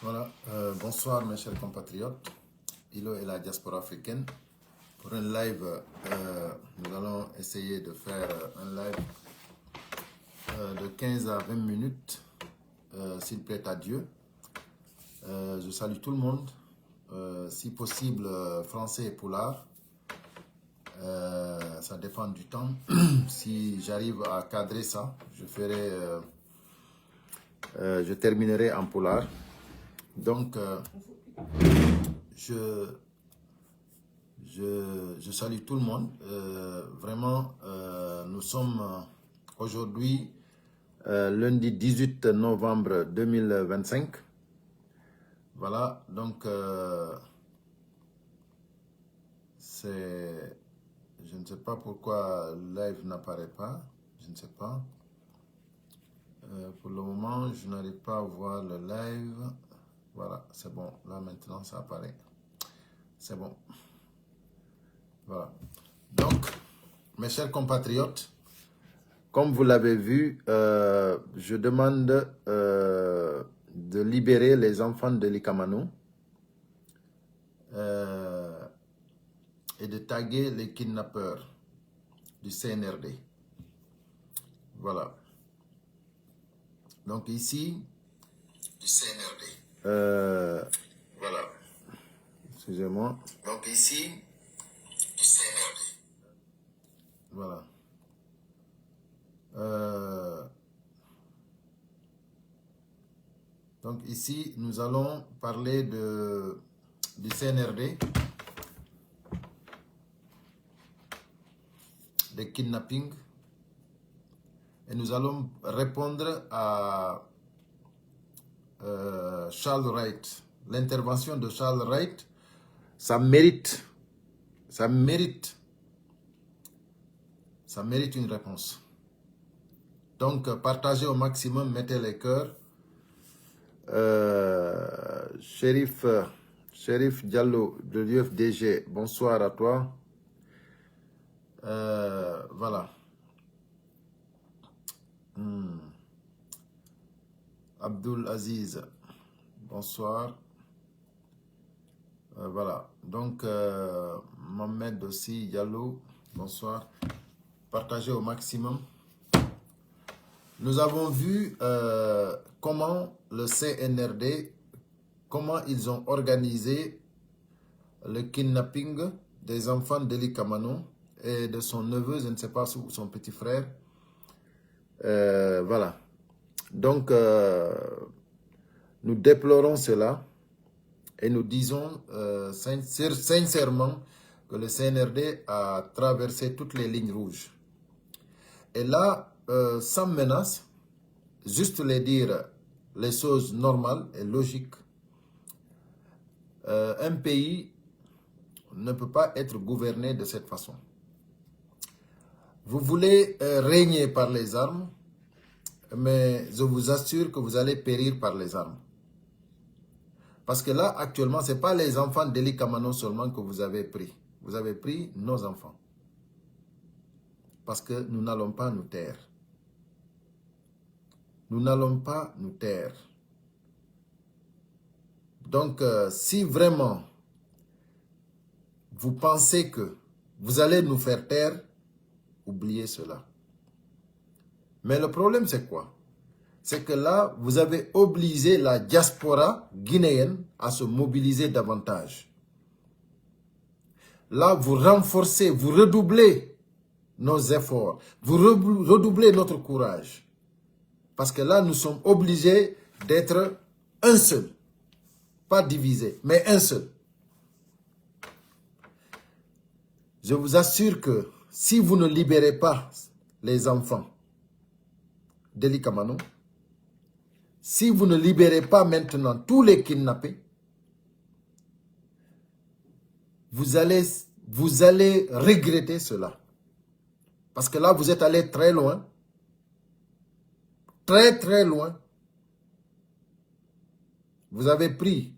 Voilà, bonsoir mes chers compatriotes, Ilo et la diaspora africaine. Pour un live, nous allons essayer de faire un live de 15 à 20 minutes, s'il plaît à Dieu. Je salue tout le monde, si possible français et poulard. Ça dépend du temps. Si j'arrive à cadrer ça, je terminerai en poulard. Donc, je salue tout le monde. Vraiment, nous sommes aujourd'hui lundi 18 novembre 2025. Voilà, donc je ne sais pas pourquoi le live n'apparaît pas. Je ne sais pas. Pour le moment, je n'arrive pas à voir le live. Voilà, c'est bon. Là, maintenant, ça apparaît. C'est bon. Voilà. Donc, mes chers compatriotes, comme vous l'avez vu, je demande de libérer les enfants de Likamano et de taguer les kidnappeurs du CNRD. Voilà. Donc ici, du CNRD. Voilà. Excusez-moi. Donc ici, du CNRD. Voilà. Donc ici, nous allons parler du CNRD, des kidnappings, et nous allons répondre à Charles Wright. L'intervention de Charles Wright, ça mérite une réponse. Donc, partagez au maximum, mettez les cœurs. Shérif Diallo de l'UFDG, bonsoir à toi. Voilà. Abdul Aziz, bonsoir. Voilà. Donc, Mohamed aussi, Diallo, bonsoir. Partagez au maximum. Nous avons vu comment le CNRD, comment ils ont organisé le kidnapping des enfants d'Eli Kamano et de son neveu, je ne sais pas, son petit frère. Voilà. Donc, nous déplorons cela et nous disons sincèrement que le CNRD a traversé toutes les lignes rouges. Et là, sans menace, juste les dire les choses normales et logiques. Un pays ne peut pas être gouverné de cette façon. Vous voulez régner par les armes, mais je vous assure que vous allez périr par les armes. Parce que là, actuellement, ce n'est pas les enfants d'Eli Kamano seulement que vous avez pris. Vous avez pris nos enfants. Parce que nous n'allons pas nous taire. Nous n'allons pas nous taire. Donc, si vraiment vous pensez que vous allez nous faire taire, oubliez cela. Mais le problème, c'est quoi? C'est que là, vous avez obligé la diaspora guinéenne à se mobiliser davantage. Là, vous renforcez, vous redoublez nos efforts, vous redoublez notre courage. Parce que là, nous sommes obligés d'être un seul. Pas divisé, mais un seul. Je vous assure que si vous ne libérez pas les enfants d'Eli Kamano, si vous ne libérez pas maintenant tous les kidnappés, vous allez regretter cela. Parce que là, vous êtes allé très loin. Très, très loin. Vous avez pris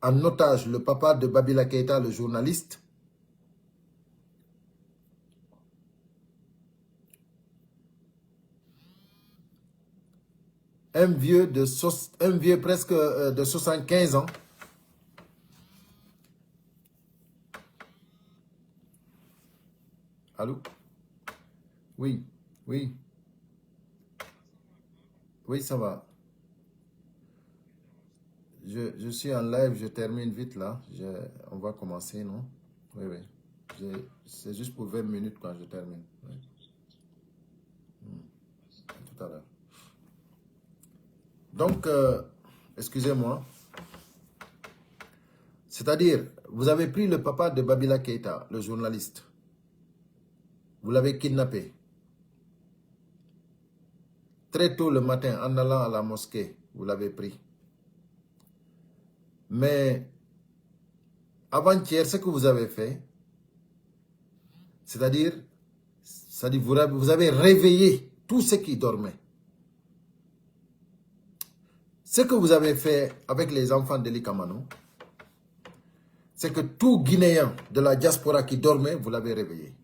en otage le papa de Babila Keïta, le journaliste. un vieux presque de 75 ans. Allô? Oui, oui, oui, ça va. Je suis en live, je termine vite là. On va commencer, non? Oui, oui. C'est juste pour 20 minutes quand je termine. Oui. À tout à l'heure. Donc, excusez-moi. C'est-à-dire, vous avez pris le papa de Babila Keïta, le journaliste. Vous l'avez kidnappé. Très tôt le matin, en allant à la mosquée, vous l'avez pris. Mais avant-hier, ce que vous avez fait, c'est-à-dire, vous avez réveillé tous ceux qui dormaient. Ce que vous avez fait avec les enfants d'Eli Kamano, c'est que tout Guinéen de la diaspora qui dormait, vous l'avez réveillé.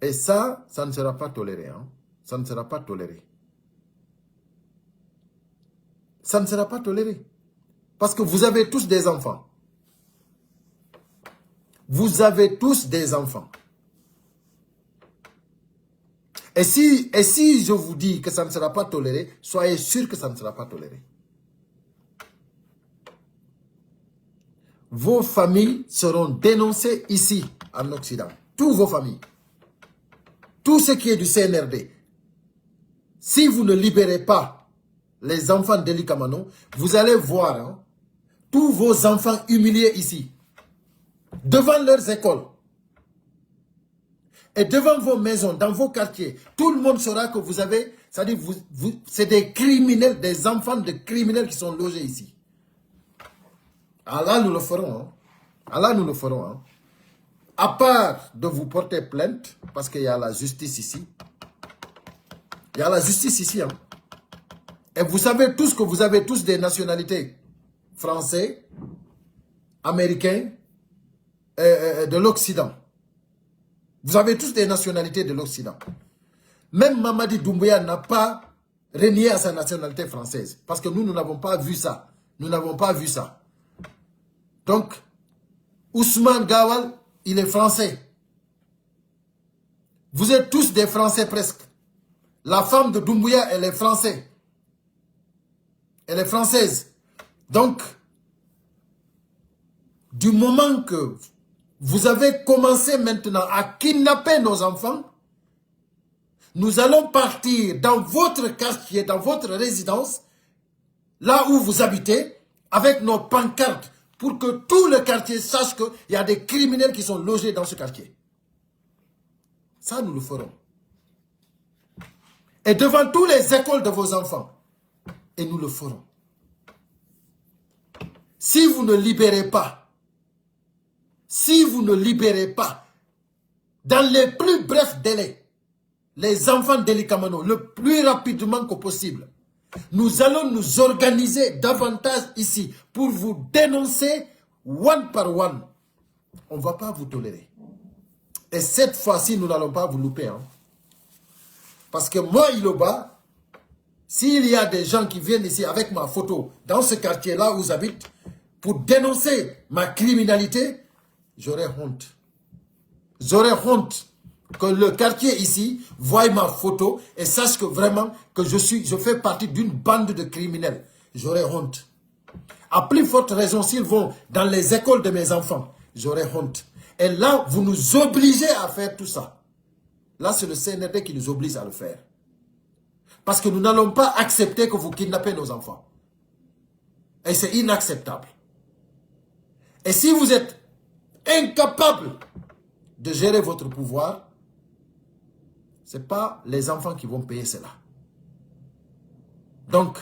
Et ça ne sera pas toléré. Hein? Ça ne sera pas toléré. Ça ne sera pas toléré. Parce que vous avez tous des enfants. Vous avez tous des enfants. Et si je vous dis que ça ne sera pas toléré, soyez sûr que ça ne sera pas toléré. Vos familles seront dénoncées ici, en Occident. Toutes vos familles. Tout ce qui est du CNRD. Si vous ne libérez pas les enfants d'Eli Kamano, vous allez voir hein, tous vos enfants humiliés ici. Devant leurs écoles. Et devant vos maisons, dans vos quartiers. Tout le monde saura que vous avez... C'est-à-dire, c'est des criminels, des enfants de criminels qui sont logés ici. Allah nous le ferons. Hein. Allah nous le ferons. Hein. À part de vous porter plainte, parce qu'il y a la justice ici. Il y a la justice ici. Hein. Et vous savez tous que vous avez tous des nationalités français, américains, de l'Occident. Vous avez tous des nationalités de l'Occident. Même Mamadi Doumbouya n'a pas renié à sa nationalité française. Parce que nous n'avons pas vu ça. Nous n'avons pas vu ça. Donc, Ousmane Gawal, il est français. Vous êtes tous des Français presque. La femme de Doumbouya, elle est française. Elle est française. Donc, du moment que vous avez commencé maintenant à kidnapper nos enfants, nous allons partir dans votre quartier, dans votre résidence, là où vous habitez, avec nos pancartes, pour que tout le quartier sache qu'il y a des criminels qui sont logés dans ce quartier. Ça, nous le ferons. Et devant toutes les écoles de vos enfants. Et nous le ferons. Si vous ne libérez pas, dans les plus brefs délais, les enfants d'Eli Kamano, le plus rapidement que possible, nous allons nous organiser davantage ici pour vous dénoncer one par one. On ne va pas vous tolérer. Et cette fois-ci, nous n'allons pas vous louper. Hein. Parce que moi, Iloba, s'il y a des gens qui viennent ici avec ma photo, dans ce quartier-là où j'habite, pour dénoncer ma criminalité, j'aurais honte. J'aurais honte que le quartier ici voie ma photo et sache que vraiment que je fais partie d'une bande de criminels. J'aurais honte. À plus forte raison, s'ils vont dans les écoles de mes enfants, j'aurais honte. Et là, vous nous obligez à faire tout ça. Là, c'est le CNRD qui nous oblige à le faire. Parce que nous n'allons pas accepter que vous kidnappez nos enfants. Et c'est inacceptable. Et si vous êtes incapable de gérer votre pouvoir, ce n'est pas les enfants qui vont payer cela. Donc,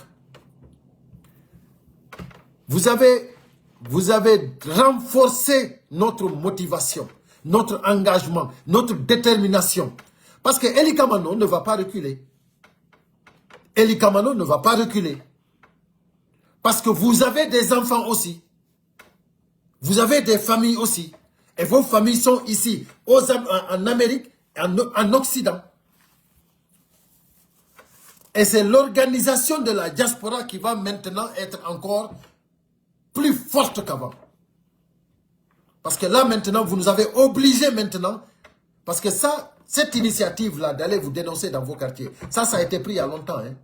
vous avez renforcé notre motivation, notre engagement, notre détermination. Parce que Eli Kamano ne va pas reculer. Eli Kamano ne va pas reculer. Parce que vous avez des enfants aussi. Vous avez des familles aussi. Et vos familles sont ici, en Amérique, en Occident. Et c'est l'organisation de la diaspora qui va maintenant être encore plus forte qu'avant. Parce que là maintenant, vous nous avez obligés maintenant, parce que ça, cette initiative-là d'aller vous dénoncer dans vos quartiers, ça a été pris il y a longtemps, hein,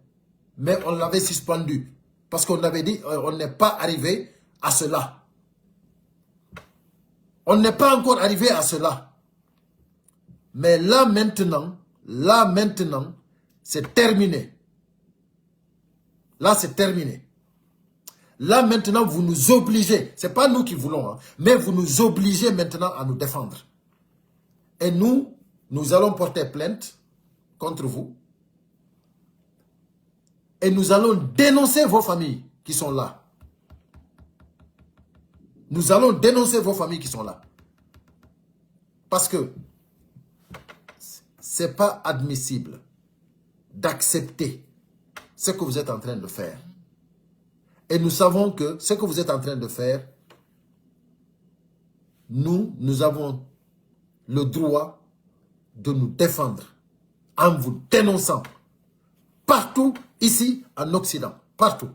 mais on l'avait suspendu. Parce qu'on avait dit, on n'est pas arrivé à cela. On n'est pas encore arrivé à cela. Mais là maintenant, c'est terminé. Là, c'est terminé. Là, maintenant, vous nous obligez. Ce n'est pas nous qui voulons, hein, mais vous nous obligez maintenant à nous défendre. Et nous allons porter plainte contre vous. Et nous allons dénoncer vos familles qui sont là. Nous allons dénoncer vos familles qui sont là. Parce que ce n'est pas admissible d'accepter ce que vous êtes en train de faire. Et nous savons que ce que vous êtes en train de faire, nous avons le droit de nous défendre en vous dénonçant partout ici en Occident. Partout.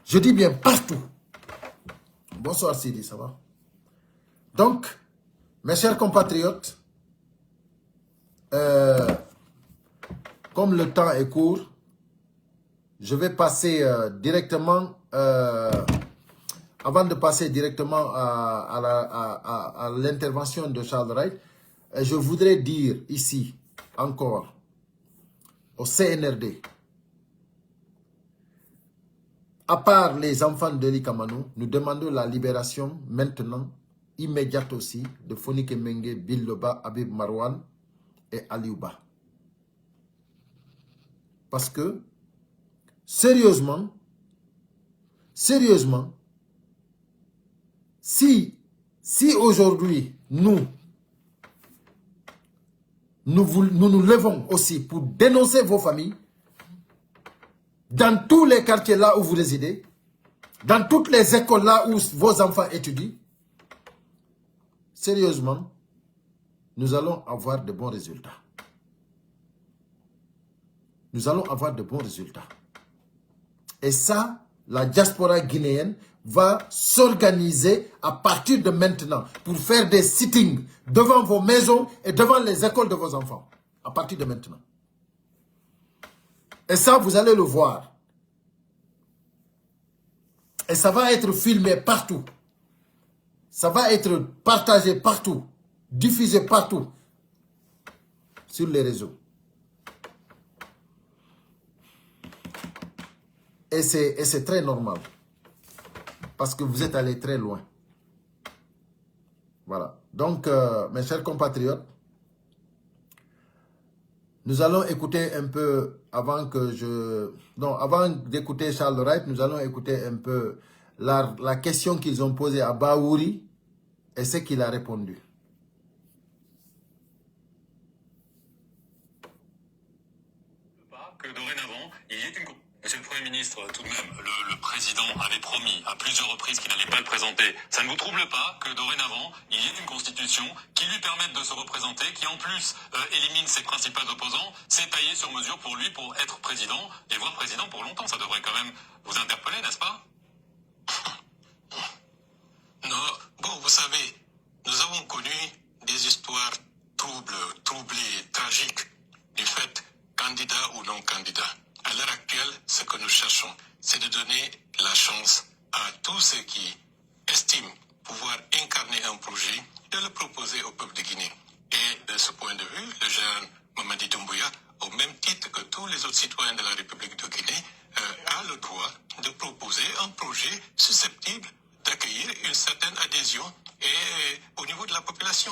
Je dis bien partout. Bonsoir Sidi, ça va? Donc, mes chers compatriotes, comme le temps est court, je vais passer directement, avant de passer directement à l'intervention de Charles Wright, je voudrais dire ici encore au CNRD, à part les enfants de Likamanou, nous demandons la libération maintenant, immédiate aussi, de Fonike Mengue, Billoba, Habib Marwan et Aliouba. Parce que, sérieusement, si aujourd'hui, nous levons aussi pour dénoncer vos familles, dans tous les quartiers là où vous résidez, dans toutes les écoles là où vos enfants étudient, sérieusement, nous allons avoir de bons résultats. Nous allons avoir de bons résultats. Et ça, la diaspora guinéenne va s'organiser à partir de maintenant pour faire des sittings devant vos maisons et devant les écoles de vos enfants. À partir de maintenant. Et ça, vous allez le voir. Et ça va être filmé partout. Ça va être partagé partout. Diffusé partout. Sur les réseaux. Et c'est très normal. Parce que vous êtes allé très loin. Voilà. Donc, mes chers compatriotes, nous allons écouter un peu, avant d'écouter Charles Wright, nous allons écouter un peu la question qu'ils ont posée à Baouri et ce qu'il a répondu. Que dorénavant, il y ait une... Monsieur le Premier ministre, tout de même, le président avait promis à plusieurs reprises qu'il n'allait pas le présenter. Ça ne vous trouble pas que dorénavant, il y ait une constitution qui lui permette de se représenter, qui en plus élimine ses principaux opposants, c'est taillé sur mesure pour lui pour être président et voire président pour longtemps. Ça devrait quand même vous interpeller, n'est-ce pas? Non, bon, vous savez, nous avons connu des histoires troublées, tragiques, du fait candidat ou non candidat. À l'heure actuelle, ce que nous cherchons, c'est de donner la chance à tous ceux qui estiment pouvoir incarner un projet et le proposer au peuple de Guinée. Et de ce point de vue, le jeune Mamadi Doumbouya, au même titre que tous les autres citoyens de la République de Guinée, a le droit de proposer un projet susceptible d'accueillir une certaine adhésion et au niveau de la population.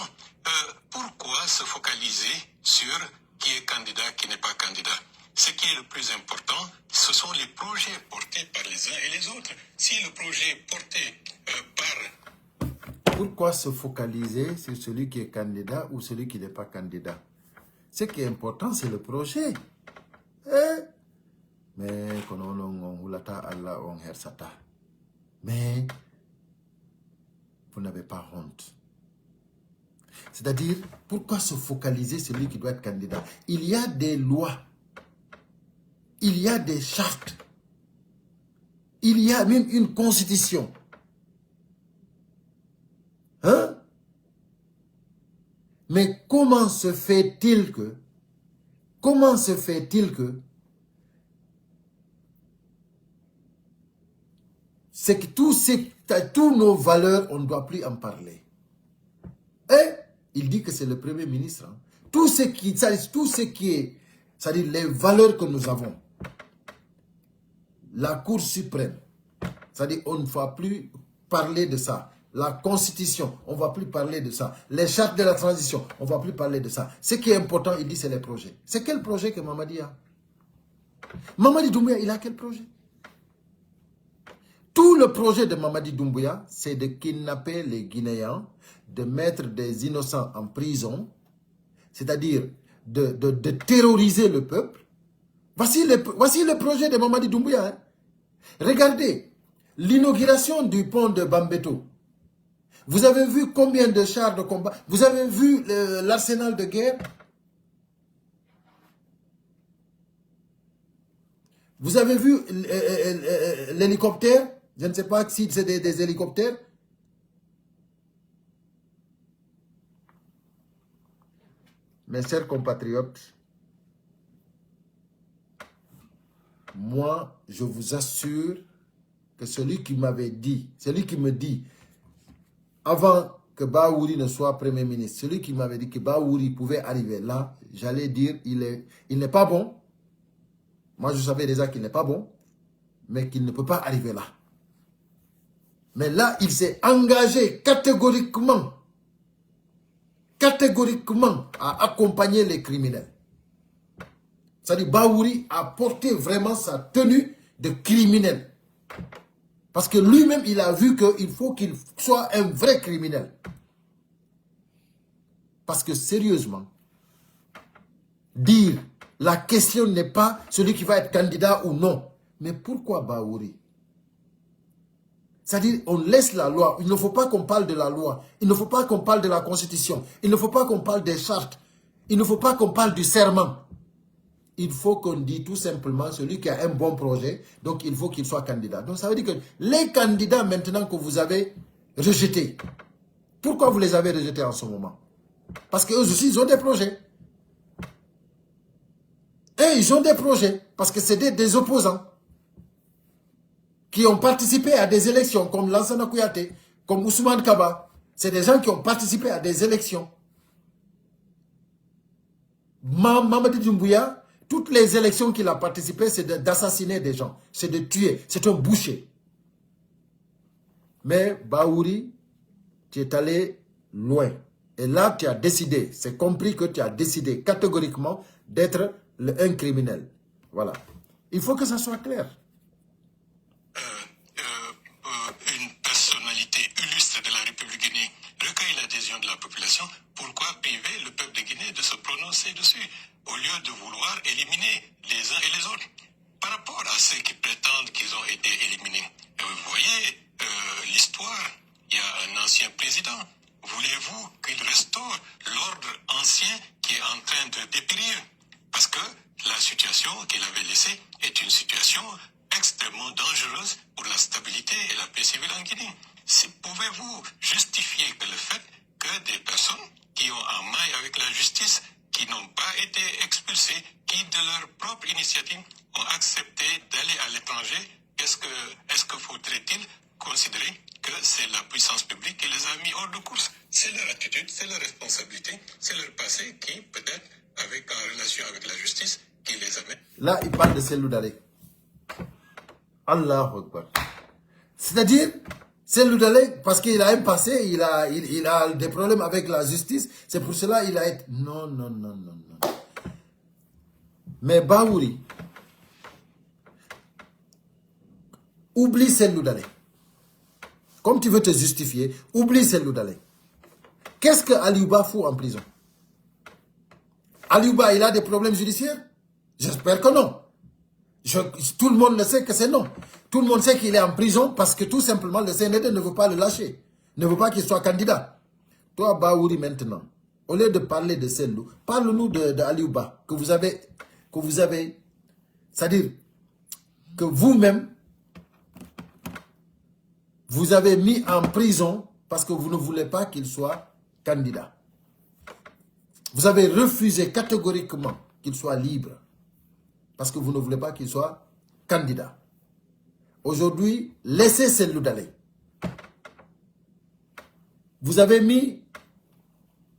Pourquoi se focaliser sur qui est candidat, qui n'est pas candidat? Ce qui est le plus important, ce sont les projets portés par les uns et les autres. Si le projet est porté par... Pourquoi se focaliser sur celui qui est candidat ou celui qui n'est pas candidat? Ce qui est important, c'est le projet. Mais vous n'avez pas honte. C'est-à-dire, pourquoi se focaliser sur celui qui doit être candidat? Il y a des lois, il y a des chartes, il y a même une constitution. Hein? Mais comment se fait-il que c'est que tous nos valeurs, on ne doit plus en parler. Et il dit que c'est le Premier ministre. Hein. Tout ce qui est, c'est-à-dire les valeurs que nous avons. La Cour suprême, c'est-à-dire on ne va plus parler de ça. La Constitution, on ne va plus parler de ça. Les chartes de la transition, on ne va plus parler de ça. Ce qui est important, il dit, c'est les projets. C'est quel projet que Mamadi a? Mamadi Doumbouya, il a quel projet? Tout le projet de Mamadi Doumbouya, c'est de kidnapper les Guinéens, de mettre des innocents en prison, c'est-à-dire de terroriser le peuple. Voici le projet de Mamadi Doumbouya. Hein. Regardez, l'inauguration du pont de Bambeto. Vous avez vu combien de chars de combat? Vous avez vu l'arsenal de guerre? Vous avez vu l'hélicoptère? Je ne sais pas si c'est des hélicoptères. Mes chers compatriotes, moi, je vous assure que celui qui me dit, avant que Bahouri ne soit Premier ministre, celui qui m'avait dit que Bahouri pouvait arriver là, j'allais dire, il n'est pas bon. Moi, je savais déjà qu'il n'est pas bon, mais qu'il ne peut pas arriver là. Mais là, il s'est engagé catégoriquement à accompagner les criminels. C'est-à-dire, Bahouri a porté vraiment sa tenue de criminel. Parce que lui-même, il a vu qu'il faut qu'il soit un vrai criminel. Parce que sérieusement, dire la question n'est pas celui qui va être candidat ou non. Mais pourquoi Bahouri? C'est-à-dire, on laisse la loi. Il ne faut pas qu'on parle de la loi. Il ne faut pas qu'on parle de la Constitution. Il ne faut pas qu'on parle des chartes. Il ne faut pas qu'on parle du serment. Il faut qu'on dise tout simplement celui qui a un bon projet, donc il faut qu'il soit candidat. Donc ça veut dire que les candidats maintenant que vous avez rejetés, pourquoi vous les avez rejetés en ce moment? Parce qu'eux aussi, ils ont des projets. Et ils ont des projets, parce que c'est des opposants qui ont participé à des élections, comme Lansana Kouyaté, comme Ousmane Kaba. C'est des gens qui ont participé à des élections. Mamadi Doumbouya, toutes les élections qu'il a participé, c'est d'assassiner des gens, c'est de tuer, c'est un boucher. Mais Bahouri, tu es allé loin. Et là, tu as décidé, c'est compris que tu as décidé catégoriquement d'être un criminel. Voilà. Il faut que ça soit clair. Une personnalité illustre de la République guinéenne recueille l'adhésion de la population. Pourquoi priver le peuple de Guinée de se prononcer dessus au lieu de vouloir éliminer les uns et les autres? Par rapport à ceux qui prétendent qu'ils ont été éliminés, vous voyez l'histoire, il y a un ancien président. Voulez-vous qu'il restaure l'ordre ancien qui est en train de dépérir? Parce que la situation qu'il avait laissée est une situation extrêmement dangereuse pour la stabilité et la paix civile en Guinée. Pouvez-vous justifier que le fait que des personnes qui ont en maille avec la justice, qui n'ont pas été expulsées, qui de leur propre initiative ont accepté d'aller à l'étranger, est-ce que faudrait-il considérer que c'est la puissance publique qui les a mis hors de course? C'est leur attitude, c'est leur responsabilité, c'est leur passé qui, peut-être, en relation avec la justice, qui les avait... Là, il parle de Cellou Dalein. Allahu Akbar. C'est-à-dire, Cellou Dalein, parce qu'il a un passé, il a des problèmes avec la justice, c'est pour cela qu'il a été... Non. Mais Bahouri, oublie Cellou Dalein. Comme tu veux te justifier, oublie Cellou Dalein. Qu'est-ce que Aliouba fout en prison? Aliouba, il a des problèmes judiciaires? J'espère que non. Tout le monde le sait que c'est non. Tout le monde sait qu'il est en prison parce que tout simplement le CND ne veut pas le lâcher. Ne veut pas qu'il soit candidat. Toi, Bahouri, maintenant, Au lieu de parler de Sellou, parle-nous de Aliouba, que vous avez, c'est-à-dire que vous-même, vous avez mis en prison parce que vous ne voulez pas qu'il soit candidat. Vous avez refusé catégoriquement qu'il soit libre parce que vous ne voulez pas qu'il soit candidat. Aujourd'hui, laissez Sellou d'aller. Vous avez mis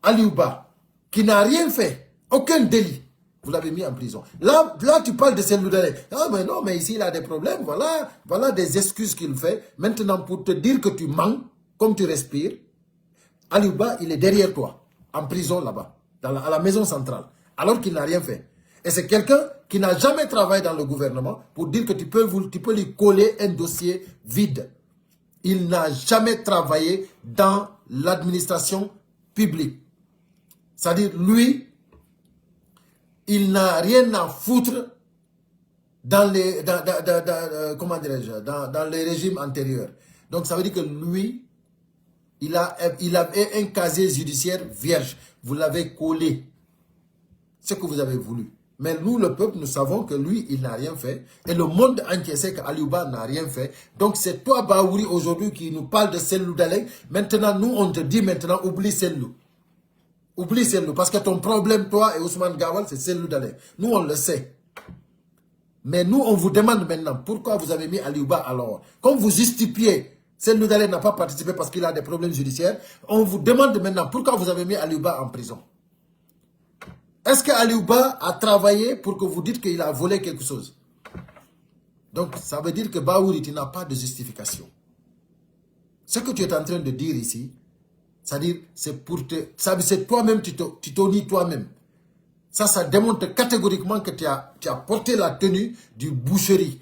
Aliouba, qui n'a rien fait, aucun délit. Vous l'avez mis en prison. Là, tu parles de Sellou Dalé. Ah, mais non, mais ici, il a des problèmes. Voilà des excuses qu'il fait. Maintenant, pour te dire que tu mens, comme tu respires, Aliouba, il est derrière toi, en prison là-bas, à la maison centrale, alors qu'il n'a rien fait. Et c'est quelqu'un qui n'a jamais travaillé dans le gouvernement pour dire que tu peux lui coller un dossier vide. Il n'a jamais travaillé dans l'administration publique. C'est-à-dire, lui, il n'a rien à foutre dans les, comment dirais-je, dans les régimes antérieurs. Donc, ça veut dire que lui, il avait un casier judiciaire vierge. Vous l'avez collé. C'est ce que vous avez voulu. Mais nous, le peuple, nous savons que lui, il n'a rien fait. Et le monde entier sait qu'Aliouba n'a rien fait. Donc, c'est toi, Baouri, aujourd'hui, qui nous parle de Sellou Dalé. Maintenant, nous, on te dit maintenant, oublie Sellou. Oublie Sellou. Parce que ton problème, toi et Ousmane Gawal, c'est Sellou Dalé. Nous, on le sait. Mais nous, on vous demande maintenant, pourquoi vous avez mis Aliouba alors? Comme vous justifiez, Sellou Dalé n'a pas participé parce qu'il a des problèmes judiciaires. On vous demande maintenant, pourquoi vous avez mis Aliouba en prison? Est-ce que Aliouba a travaillé pour que vous dites qu'il a volé quelque chose? Donc, ça veut dire que Baouri, tu n'as pas de justification. Ce que tu es en train de dire ici, c'est-à-dire, c'est pour te... C'est toi-même, tu t'onnies toi-même. Ça démontre catégoriquement que tu as porté la tenue du boucherie.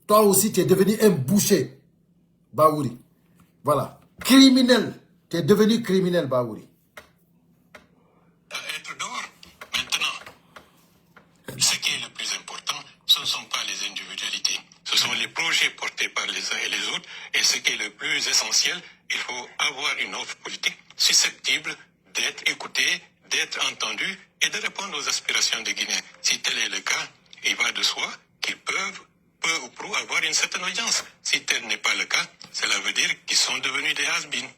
Toi aussi, tu es devenu un boucher, Baouri. Voilà. Criminel. Tu es devenu criminel, Baouri. Être dehors. Maintenant, ce qui est le plus important, ce ne sont pas les individualités. Ce sont les projets portés par les uns et les autres. Et ce qui est le plus essentiel, il faut avoir une offre politique susceptible d'être écoutée, d'être entendue et de répondre aux aspirations des Guinéens. Si tel est le cas, il va de soi qu'ils peuvent, peu ou prou, avoir une certaine audience. Si tel n'est pas le cas, cela veut dire qu'ils sont devenus des has-been.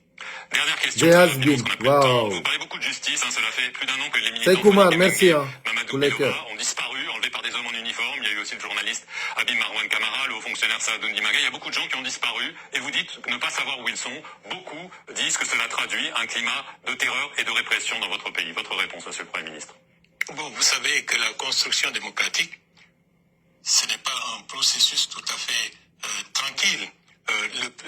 Dernière question. Vous parlez beaucoup de justice, cela fait plus d'un an que les militants merci, Mamadou Belora ont disparu, enlevés par des hommes en uniforme. Il y a eu aussi le journaliste Habib Marwan Kamara, le haut fonctionnaire Saadou Ndimaga. Il y a beaucoup de gens qui ont disparu et vous dites ne pas savoir où ils sont. Beaucoup disent que cela traduit un climat de terreur et de répression dans votre pays. Votre réponse, monsieur le Premier ministre? Bon, vous savez que la construction démocratique, ce n'est pas un processus tout à fait tranquille.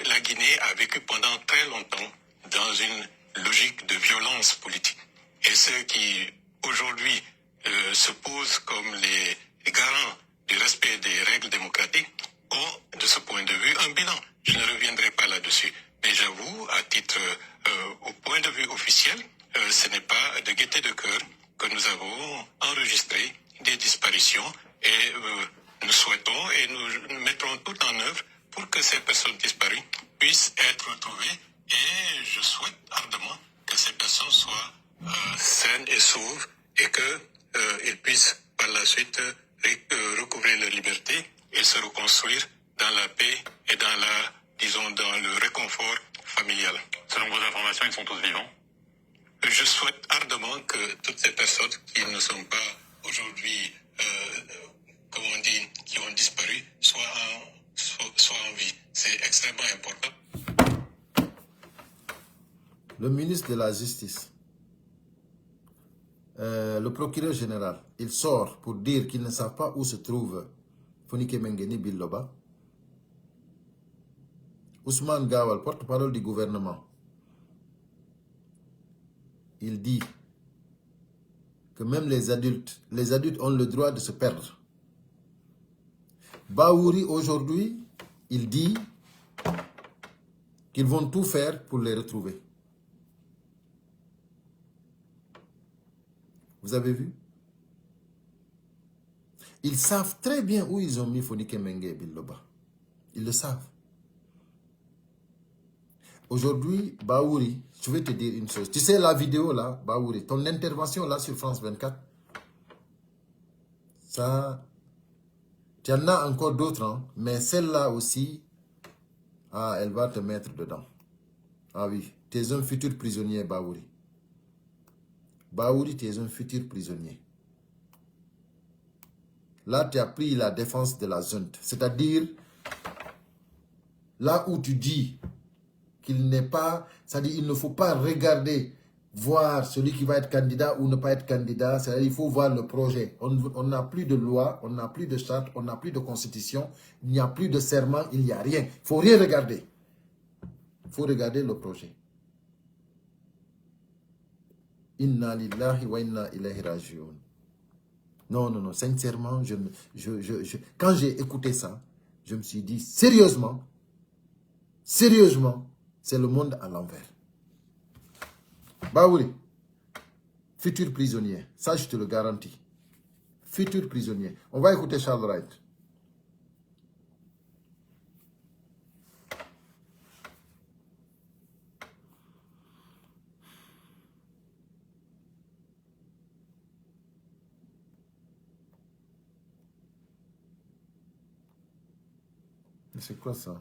La Guinée a vécu pendant très longtemps dans une logique de violence politique. Et ceux qui, aujourd'hui, se posent comme les garants du respect des règles démocratiques ont, de ce point de vue, un bilan. Je ne reviendrai pas là-dessus. Mais j'avoue, à titre, au point de vue officiel, ce n'est pas de gaieté de cœur que nous avons enregistré des disparitions et nous souhaitons et nous mettrons tout en œuvre pour que ces personnes disparues puissent être retrouvées. Et je souhaite ardemment que ces personnes soient saines et sauves et qu'ils puissent par la suite recouvrer leur liberté et se reconstruire dans la paix et dans dans le réconfort familial. Selon vos informations, ils sont tous vivants? Je souhaite ardemment que toutes ces personnes qui ne sont pas aujourd'hui, comme on dit, qui ont disparu, soient en vie. C'est extrêmement important. Le ministre de la Justice, le procureur général, il sort pour dire qu'ils ne savent pas où se trouve Fonike Mengeni Biloba. Ousmane Gawal, porte-parole du gouvernement, il dit que même les adultes ont le droit de se perdre. Baouri, aujourd'hui, il dit qu'ils vont tout faire pour les retrouver. Vous avez vu? Ils savent très bien où ils ont mis Fonike Mengue et Biloba. Ils le savent. Aujourd'hui, Baouri, je vais te dire une chose. Tu sais la vidéo là, Baouri, ton intervention là sur France 24, ça, tu en as encore d'autres, hein, mais celle-là aussi, ah, elle va te mettre dedans. Ah oui, tu es un futur prisonnier, Baouri. Baouri, tu es un futur prisonnier. Là, tu as pris la défense de la junte. C'est-à-dire, là où tu dis qu'il n'est pas, c'est-à-dire il ne faut pas regarder, voir celui qui va être candidat ou ne pas être candidat, c'est-à-dire il faut voir le projet. On n'a plus de loi, on n'a plus de charte, on n'a plus de constitution, il n'y a plus de serment, il n'y a rien. Il ne faut rien regarder. Il faut regarder le projet. Inna lillahi wa inna ilayhi raji'un. Non, non, non, sincèrement, quand j'ai écouté ça, je me suis dit, sérieusement, c'est le monde à l'envers. Baouri, futur prisonnier, ça je te le garantis. Futur prisonnier. On va écouter Charles Wright. C'est quoi ça?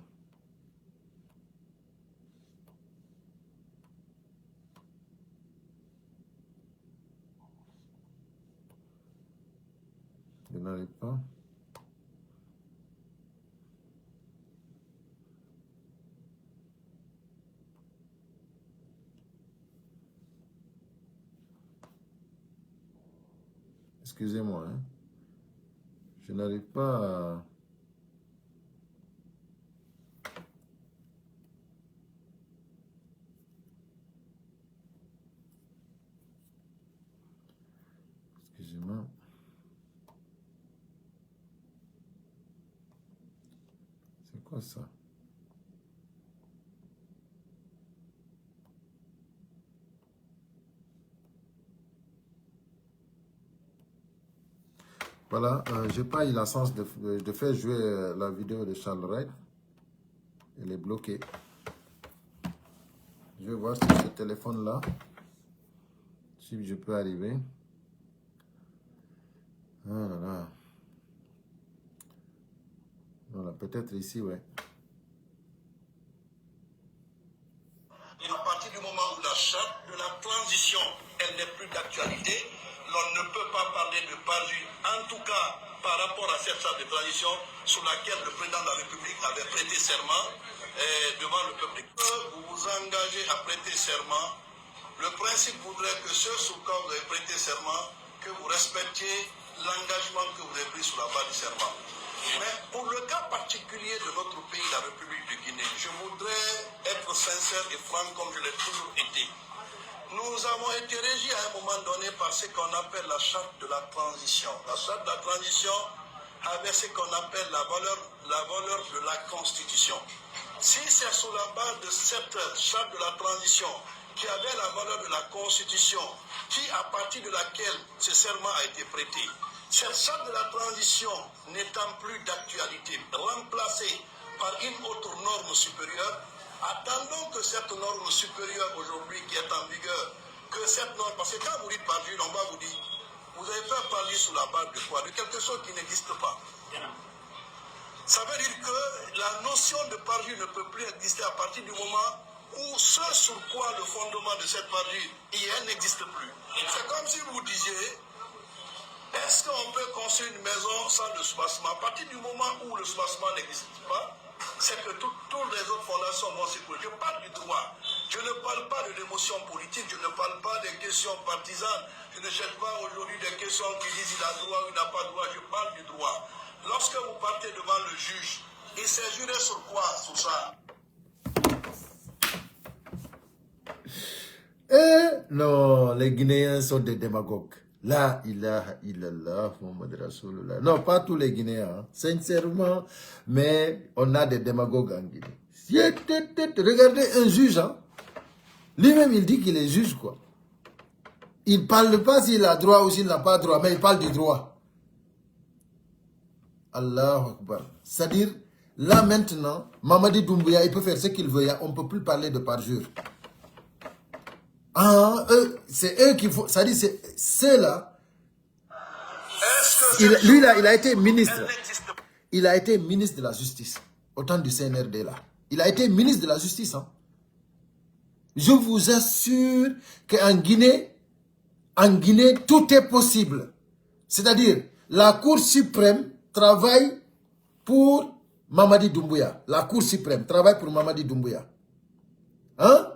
Je n'arrive pas. Excusez-moi, hein. Je n'arrive pas à... Excusez-moi. C'est quoi ça? Voilà, je n'ai pas eu la chance de faire jouer la vidéo de Charles Wright. Elle est bloquée. Je vais voir sur ce téléphone-là si je peux arriver. Ah là là. Voilà, peut-être ici, ouais. À partir du moment où la charte de la transition, elle n'est plus d'actualité, l'on ne peut pas parler de parjure, en tout cas par rapport à cette charte de transition sur laquelle le président de la République avait prêté serment devant le peuple. Vous vous engagez à prêter serment. Le principe voudrait que ceux sous quoi vous avez prêté serment, que vous respectiez l'engagement que vous avez pris sur la base du serment. Mais pour le cas particulier de notre pays, la République de Guinée, je voudrais être sincère et franc comme je l'ai toujours été. Nous avons été régis à un moment donné par ce qu'on appelle la charte de la transition. La charte de la transition avait ce qu'on appelle la valeur de la Constitution. Si c'est sur la base de cette charte de la transition qui avait la valeur de la Constitution, qui à partir de laquelle ce serment a été prêté, cette charte de la transition n'étant plus d'actualité, remplacée par une autre norme supérieure, attendons que cette norme supérieure aujourd'hui qui est en vigueur, que cette norme, parce que quand vous dites parjure, on va vous dire, vous avez fait parler sous la base de quoi? De quelque chose qui n'existe pas. Ça veut dire que la notion de parjure ne peut plus exister à partir du moment où ce sur quoi le fondement de cette parjure n'existe plus. C'est comme si vous disiez, est-ce qu'on peut construire une maison sans le soubassement? À partir du moment où le soubassement n'existe pas, c'est que toutes les autres fondations vont s'écrouler. Je parle du droit. Je ne parle pas de l'émotion politique, je ne parle pas des questions partisanes. Je ne cherche pas aujourd'hui des questions qui disent il a droit ou il n'a pas droit. Je parle du droit. Lorsque vous partez devant le juge, il s'est juré sur quoi? Sur ça. Non, les Guinéens sont des démagogues. La ilaha illallah, Muhammad Rasulullah. Non, pas tous les Guinéens, hein, sincèrement, mais on a des démagogues en Guinée. Regardez un juge, hein. Lui-même il dit qu'il est juge, quoi. Il ne parle pas s'il a droit ou s'il n'a pas droit, mais il parle du droit. Allahu Akbar. C'est-à-dire, Là maintenant, Mamadi Doumbouya, il peut faire ce qu'il veut. On ne peut plus parler de parjure. Ah, c'est eux qu'il faut... Ça dit, c'est ceux-là. Lui, là, il a été ministre. Il a été ministre de la Justice. Au temps du CNRD, là. Il a été ministre de la Justice. Hein. Je vous assure qu'en Guinée, tout est possible. C'est-à-dire, la Cour suprême travaille pour Mamadi Doumbouya. La Cour suprême travaille pour Mamadi Doumbouya. Hein?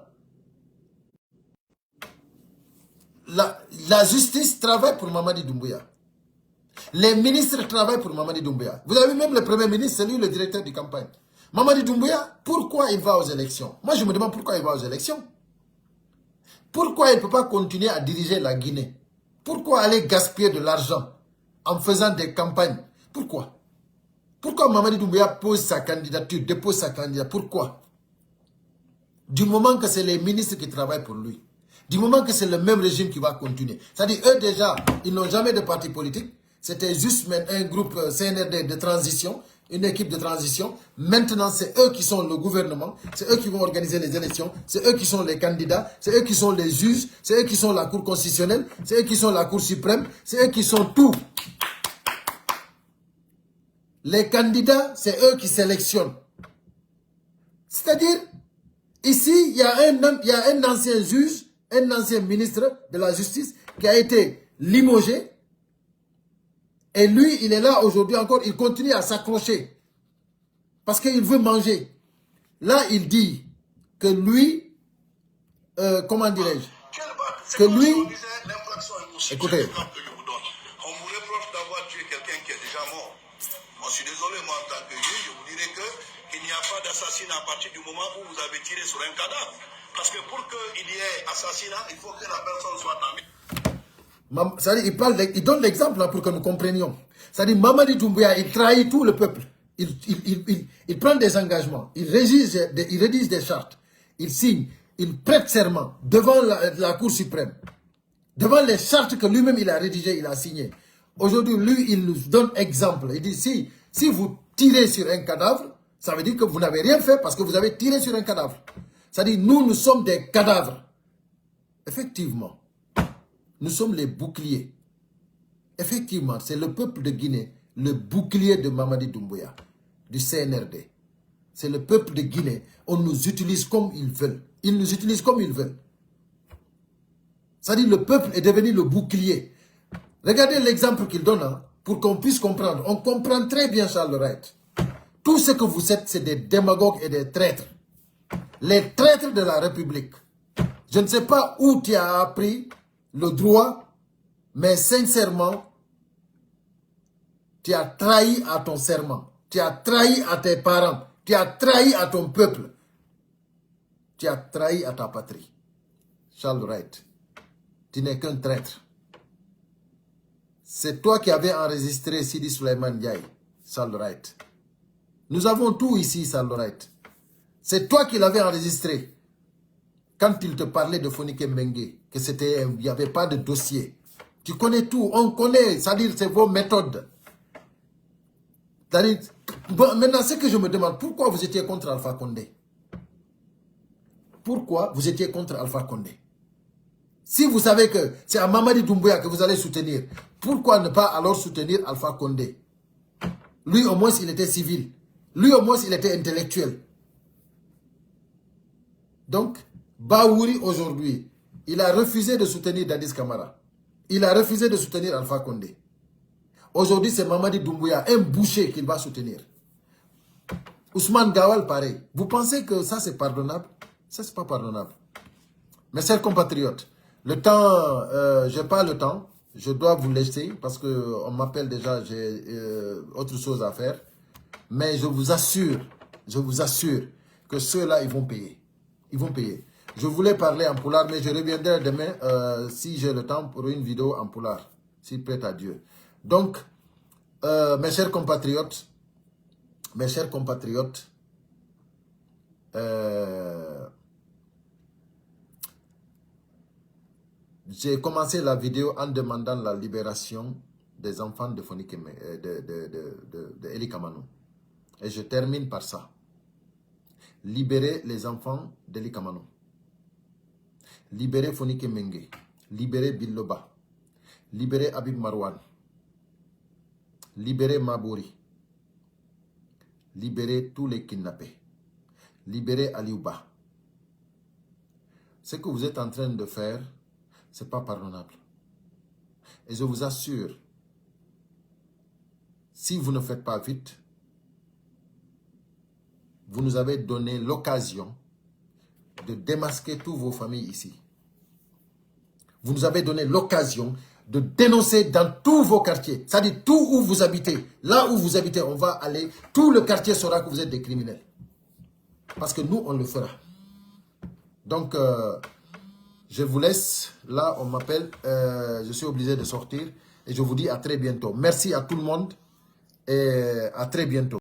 La justice travaille pour Mamadi Doumbouya. Les ministres travaillent pour Mamadi Doumbouya. Vous avez même le premier ministre, c'est lui le directeur de campagne. Mamadi Doumbouya, pourquoi il va aux élections? Moi, je me demande pourquoi il va aux élections. Pourquoi il ne peut pas continuer à diriger la Guinée? Pourquoi aller gaspiller de l'argent en faisant des campagnes? Pourquoi? Pourquoi Mamadi Doumbouya pose sa candidature, dépose sa candidature? Pourquoi? Du moment que c'est les ministres qui travaillent pour lui. Du moment que c'est le même régime qui va continuer. C'est-à-dire, eux déjà, ils n'ont jamais de parti politique. C'était juste un groupe CNRD de transition, une équipe de transition. Maintenant, c'est eux qui sont le gouvernement. C'est eux qui vont organiser les élections. C'est eux qui sont les candidats. C'est eux qui sont les juges. C'est eux qui sont la Cour constitutionnelle. C'est eux qui sont la Cour suprême. C'est eux qui sont tout. Les candidats, c'est eux qui sélectionnent. C'est-à-dire, ici, il y a un ancien juge, un ancien ministre de la Justice qui a été limogé. Et lui, il est là aujourd'hui encore, il continue à s'accrocher. Parce qu'il veut manger. Là, il dit que lui, comment dirais-je? Que lui, écoutez. On vous reproche d'avoir tué quelqu'un qui est déjà mort. Moi, je suis désolé, moi, en tant que juge, je vous dirais qu'il n'y a pas d'assassinat à partir du moment où vous avez tiré sur un cadavre. Parce que pour qu'il y ait assassinat, il faut que la personne soit en... Il donne l'exemple pour que nous comprenions. C'est-à-dire, Mamadi Doumbouya, il trahit tout le peuple. Il prend des engagements, il rédige des chartes, il signe, il prête serment devant la Cour suprême, devant les chartes que lui-même il a rédigées, il a signées. Aujourd'hui, lui, il nous donne exemple. Il dit, si vous tirez sur un cadavre, ça veut dire que vous n'avez rien fait parce que vous avez tiré sur un cadavre. C'est-à-dire, nous sommes des cadavres. Effectivement, nous sommes les boucliers. Effectivement, c'est le peuple de Guinée, le bouclier de Mamadi Doumbouya, du CNRD. C'est le peuple de Guinée. On nous utilise comme ils veulent. Ils nous utilisent comme ils veulent. C'est-à-dire, le peuple est devenu le bouclier. Regardez l'exemple qu'il donne, hein, pour qu'on puisse comprendre. On comprend très bien Charles Wright. Tout ce que vous êtes, c'est des démagogues et des traîtres. Les traîtres de la République. Je ne sais pas où tu as appris le droit, mais sincèrement, tu as trahi à ton serment. Tu as trahi à tes parents. Tu as trahi à ton peuple. Tu as trahi à ta patrie. Charles Wright, tu n'es qu'un traître. C'est toi qui avais enregistré Sidi Suleiman Ndiaye, Charles Wright. Nous avons tout ici, Charles Wright. C'est toi qui l'avais enregistré. Quand il te parlait de Fonike Mbengue, que c'était, il n'y avait pas de dossier. Tu connais tout, on connaît, c'est-à-dire c'est vos méthodes. Bon, maintenant, ce que je me demande, pourquoi vous étiez contre Alpha Condé? Pourquoi vous étiez contre Alpha Condé? Si vous savez que c'est à Mamadi Doumbouya que vous allez soutenir, pourquoi ne pas alors soutenir Alpha Condé? Lui, au moins, il était civil. Lui, au moins, il était intellectuel. Donc, Baouri, aujourd'hui, il a refusé de soutenir Dadis Camara. Il a refusé de soutenir Alpha Condé. Aujourd'hui, c'est Mamadi Doumbouya, un boucher qu'il va soutenir. Ousmane Gawal, pareil. Vous pensez que ça, c'est pardonnable? Ça, c'est pas pardonnable. Mes chers compatriotes, le temps, je n'ai pas le temps. Je dois vous laisser parce qu'on m'appelle déjà, j'ai autre chose à faire. Mais je vous assure que ceux-là, ils vont payer. Ils vont payer. Je voulais parler en poulard, mais je reviendrai demain si j'ai le temps pour une vidéo en poulard. Si prête à Dieu. Donc, mes chers compatriotes, j'ai commencé la vidéo en demandant la libération des enfants de Fonike de Eli Kamanou. Et je termine par ça. Libérez les enfants d'Eli Kamano. Libérez Fonike Mengue. Libérez Biloba. Libérez Habib Marwan. Libérez Mabouri. Libérez tous les kidnappés. Libérez Aliouba. Ce que vous êtes en train de faire, ce n'est pas pardonnable. Et je vous assure, si vous ne faites pas vite, vous nous avez donné l'occasion de démasquer toutes vos familles ici. Vous nous avez donné l'occasion de dénoncer dans tous vos quartiers. C'est-à-dire tout où vous habitez. Là où vous habitez, on va aller. Tout le quartier saura que vous êtes des criminels. Parce que nous, on le fera. Donc, je vous laisse. Là, on m'appelle. Je suis obligé de sortir. Et je vous dis à très bientôt. Merci à tout le monde. Et à très bientôt.